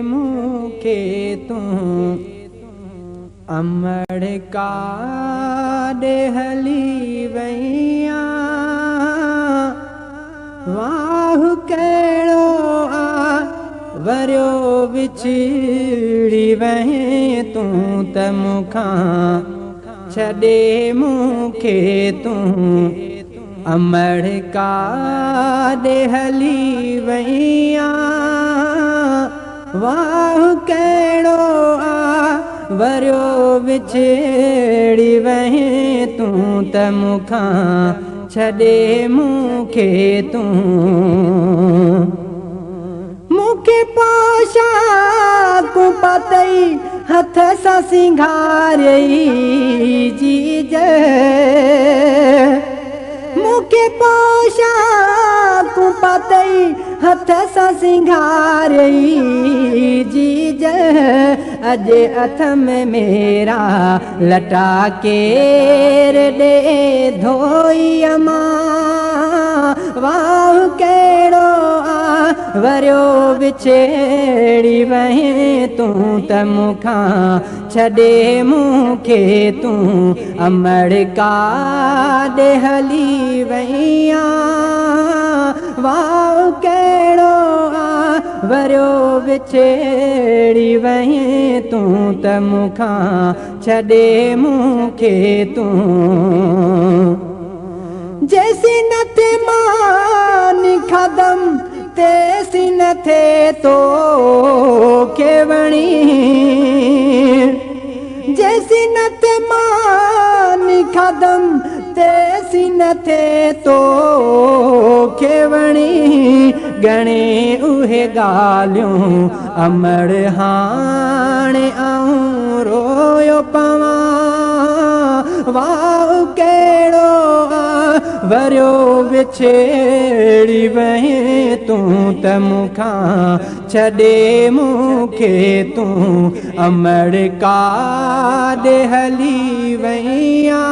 मूंखे तूं अमड़ काॾे हली वईया वाह कहिड़ो आ वरियो विछड़ी वहीं तूं त मूंखां छॾे मूंखे तूं अमड़ काॾे हली वईया वाह कहिड़ो आ वरियो विछड़ी वहीं तूं त मूंखां छॾे मूंखे तूं मूंखे पोशाक पातई हथ सां सिंगारई जीज मूंखे पोशाक पातई हथ सां सिंगारई जीज अॼु हथ में मेरा लटा केर ॾे धोई मां वाह कहिड़ो आ वरियो विछड़ी वहीं तूं त मूंखां छॾे मूंखे तूं अमड़ काॾे हली वईया वाह कहिड़ो आ वरियो विछड़ी वहीं तूं त मूंखां छॾे मूंखे तूं जैसी न थे मानी खदम तेसी न थे तो केवणी जैसी न थे मानी खदम तेसी न थे तो केवणी गणे उहे ॻाल्हियूं अमड़ हाणे आऊं रोयो पवां वाह कहिड़ो आ वरियो विछड़ी वहीं तूं त मूंखां छॾे मूंखे तूं अमड़ काॾे हली वईया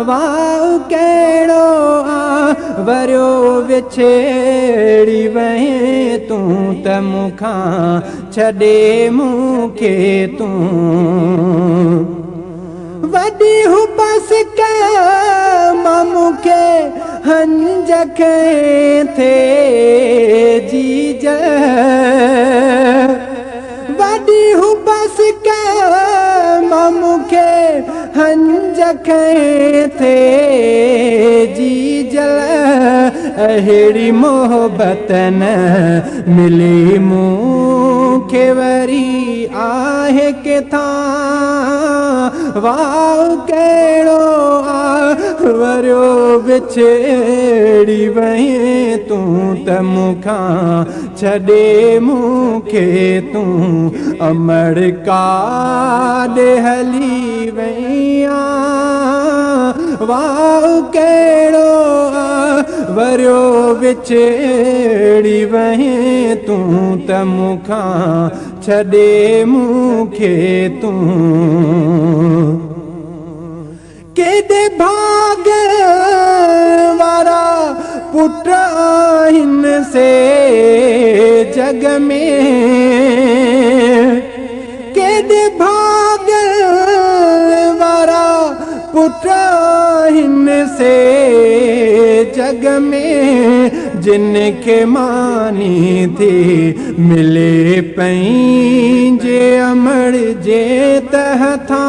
वाह कहिड़ो आ वरियो विछड़ी वहीं तूं त मूंखां छॾे मूंखे तूं वॾी हुबस मां मूंखे हंज थे जीज वॾी हुबस मां मूंखे हंज थे जीजल अहिड़ी मोहबत न मिली मूंखे वरी आहे किथां वाह कहिड़ो आ वरियो विछड़ी वहीं तूं त मूंखां छॾे मूंखे तूं अमड़ काॾे हली वईया वाह कहिड़ो आ वरियो विछड़ी वहीं तूं त मूंखां छॾे मूंखे तूं केॾे भाग वारा पुट आहिनि से जग में केॾे भाग वारा पुट आहिनि से जग में जिनखे मानी थी मिले पंहिंजे अमड़ जे तहथां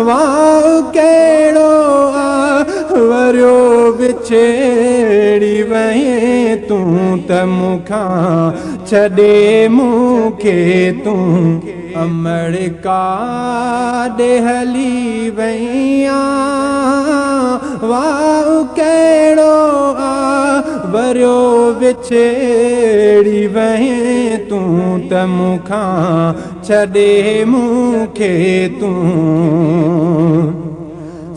वाह कहिड़ो आ वरियो विछड़ी वहीं तूं त मूंखां छॾे मूंखे तूं अमड़ काॾे हली वईया वाह कहिड़ो आ वरियो विछड़ी वहीं तूं त मूंखां छॾे मूंखे तूं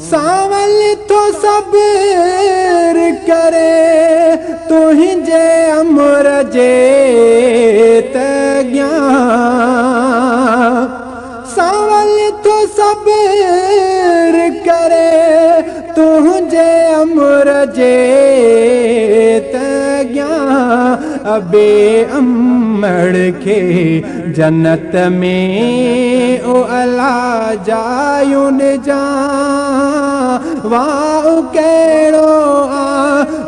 सावल तो सब्र करे तुंहिंजे अमर जे तॻियां सावल तो सब्र करे तुंहिंजे अमर जे तॻियां बे अमड़ के जन्नत में ओ अला जायुन जा वाह केड़ो आ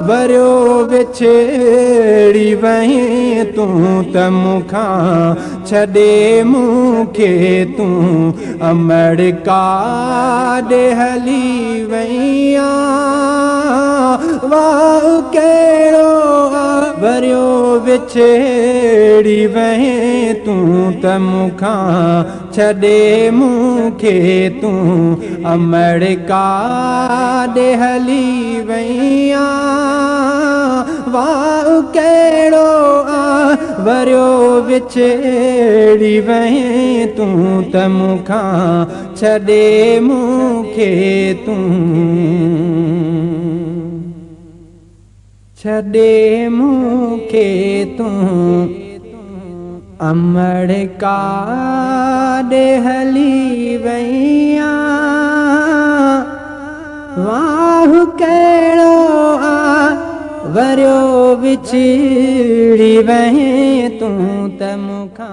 वरियो विछड़ी वहीं तू त मुखा छड़े मुखे तू अमेरिका दे हली वैया वाह केड़ो आ वरियो विछड़ी वहीं तू त मुखा छड़े मुखे तू अमेरिका दे हली वैया वाह केड़ो आ वरियो विछड़ी वहीं तू त मुखा छड़े मुखे तू छड़े मुखे तू अमेरिका दे हली वैया वाह केड़ो आ वरियो विछड़ी वहीं तू त मुखा